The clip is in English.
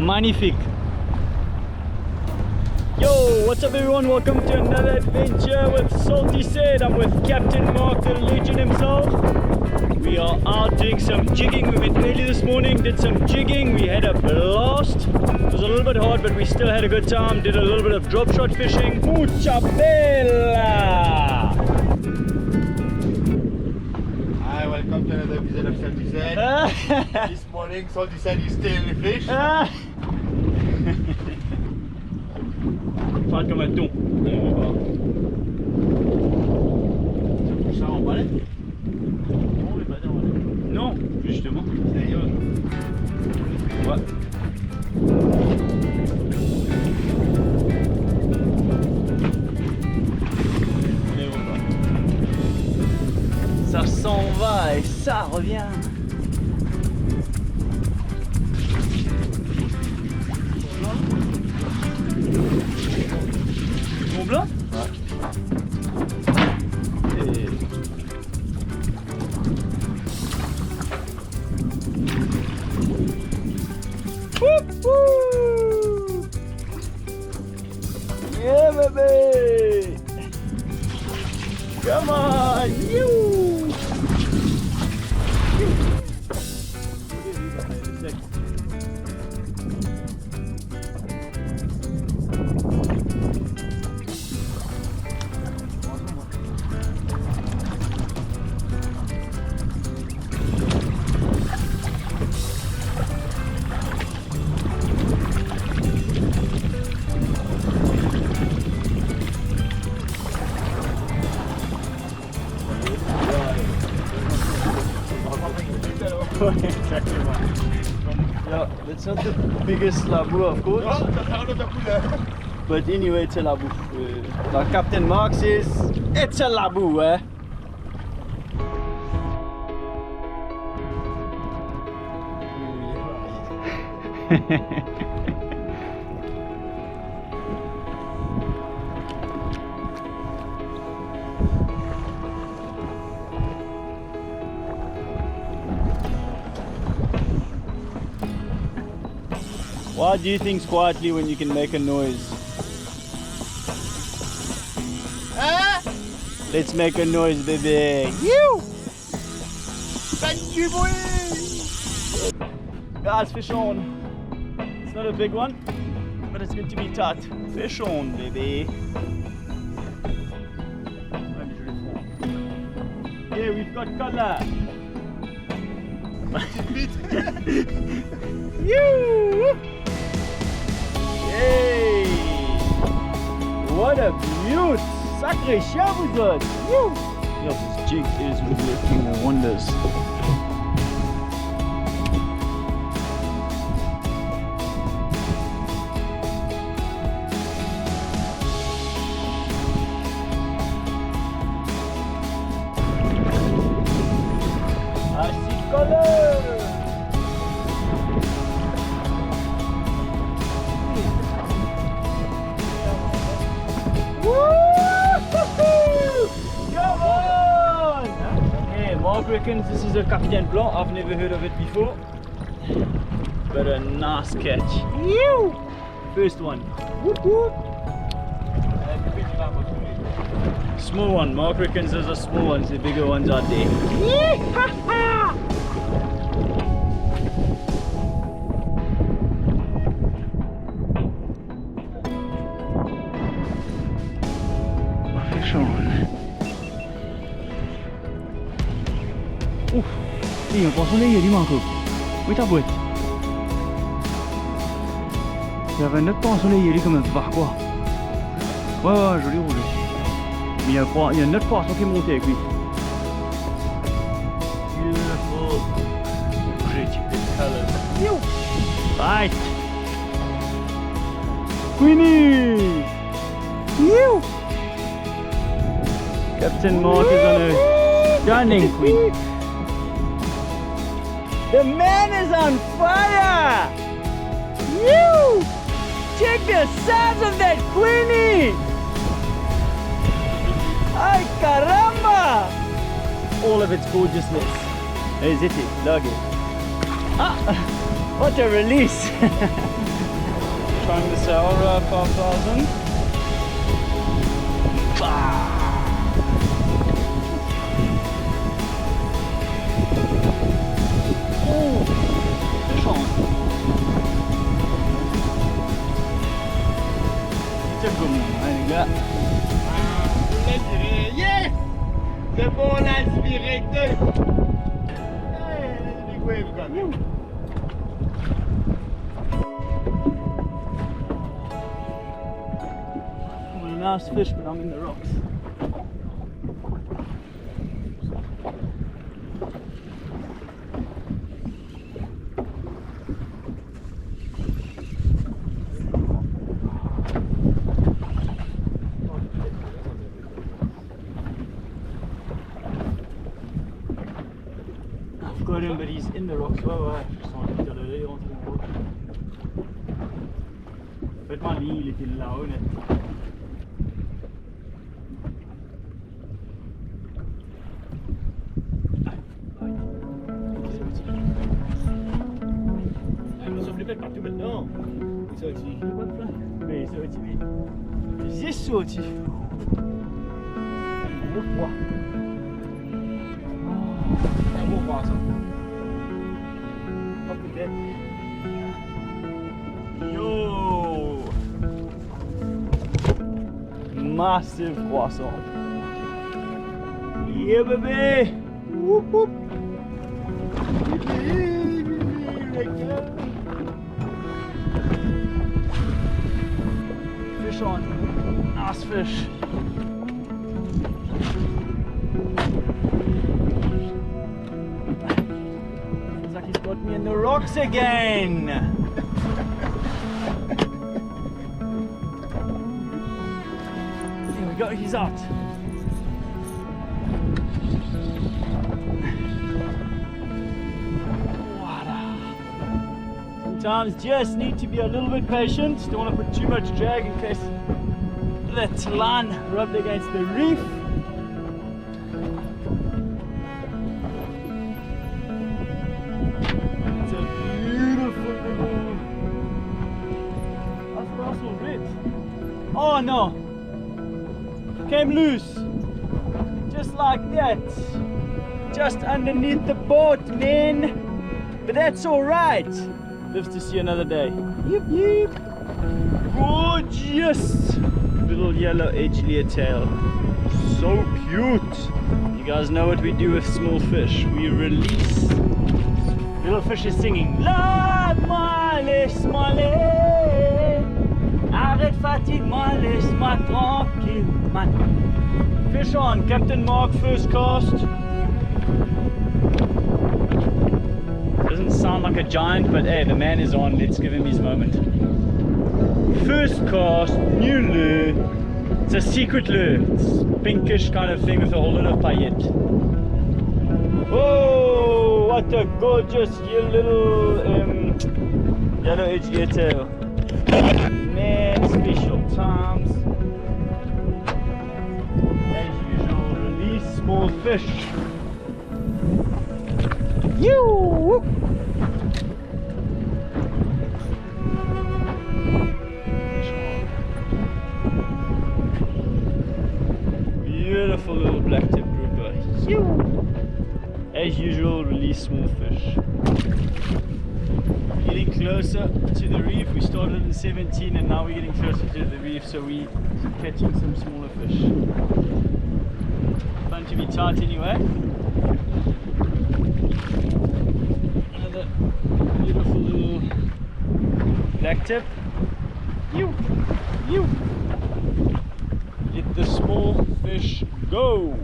Magnifique. Yo, what's up everyone? Welcome to another adventure with Salty Said. I'm with Captain Mark, the legend himself. We are out doing some jigging. We went early this morning, did some jigging. We had a blast. It was a little bit hard, but we still had a good time. Did a little bit of drop shot fishing. Mucha bella! Hi, welcome to another episode of Salty Said. This morning, Salty Said is still in the fish. Faire comme un thon. Ça en balai? Non, justement. Ouais. Ça s'en va et ça revient. Mon blanc? Ouais. Et... Wouhou! Yeah, baby! Come on! You! Yeah, that's not the biggest labu, of course. But anyway, it's a labu. Like Captain Mark says, it's a labu, eh? Why do you think quietly when you can make a noise? Let's make a noise, baby. You! Thank you, boy! Guys, fish on. It's not a big one, but it's going to be tight. Fish on, baby. Yeah, we've got color. You! Hey! What a beaut! Sacré chien vous autres! Yeah, this jig is working wonders. I see color! Mark reckons this is a Captain Blanc. I've never heard of it before, but a nice catch. Ew! First one. Whoop, whoop. Small one. Mark reckons there's a small ones. The bigger ones are there. Fish on. Ouf, il y a un poisson là, il y a du manque. Oui, ta boîte. Il y avait un autre poisson là, il y a comme un var quoi. Ouais, joli rouge. Mais il y a un autre poisson qui est monté avec lui. Beautiful. Pretty big colors. Right. Queenie! Captain Mark is on a stunning queen. The man is on fire! You! Check the size of that queenie! Ay caramba! All of its gorgeousness. Is it? Look it. Ah! What a release! Trying the SAHARA 5000. Oh, fish on. C'est comme les gars. Yes! C'est bon, l'aspirateur! Hey, there's a big wave coming. I'm a nice fish, but I'm in the rocks. I've got him, but he's in the rocks. Oh, ouais, je sens qu'il est rentré dans le roc. Faites-moi lui, il était là, honnête. Partout maintenant. Il est sorti. Mais il est sorti, mais il est sorti. Le poids. Un beau poisson. Pas peut-être. Yo! Massive poisson. Yeah, baby! Whoop, whoop. Fish on. Nice fish. Looks like he's got me in the rocks again. There we go, he's out. Sometimes just need to be a little bit patient. Don't want to put too much drag in case that line rubbed against the reef. It's a beautiful little. That's Russell red. Oh no! Came loose. Just like that. Just underneath the boat, man. But that's alright. Lives to see another day. Yep, yep. Gorgeous little yellow edge tail. So cute. You guys know what we do with small fish. We release. Little fish is singing. Lave-moi, laisse-moi aller. Arrête, fatigue-moi, laisse-moi tranquille, man. Fish on, Captain Mark, first cast. Doesn't sound like a giant, but hey, the man is on. Let's give him his moment. First cast, new lure. It's a secret lure. It's pinkish kind of thing with a whole lot of paillettes. Oh, what a gorgeous little yellow edge tail. Man, special times. As usual, release small fish. You. Beautiful little black tip grouper. You. As usual, release small fish. Getting closer to the reef. We started in 17 and now we're getting closer to the reef, so we're catching some smaller fish. Fun to be tight anyway. Another beautiful little black tip. You. Let the small fish go.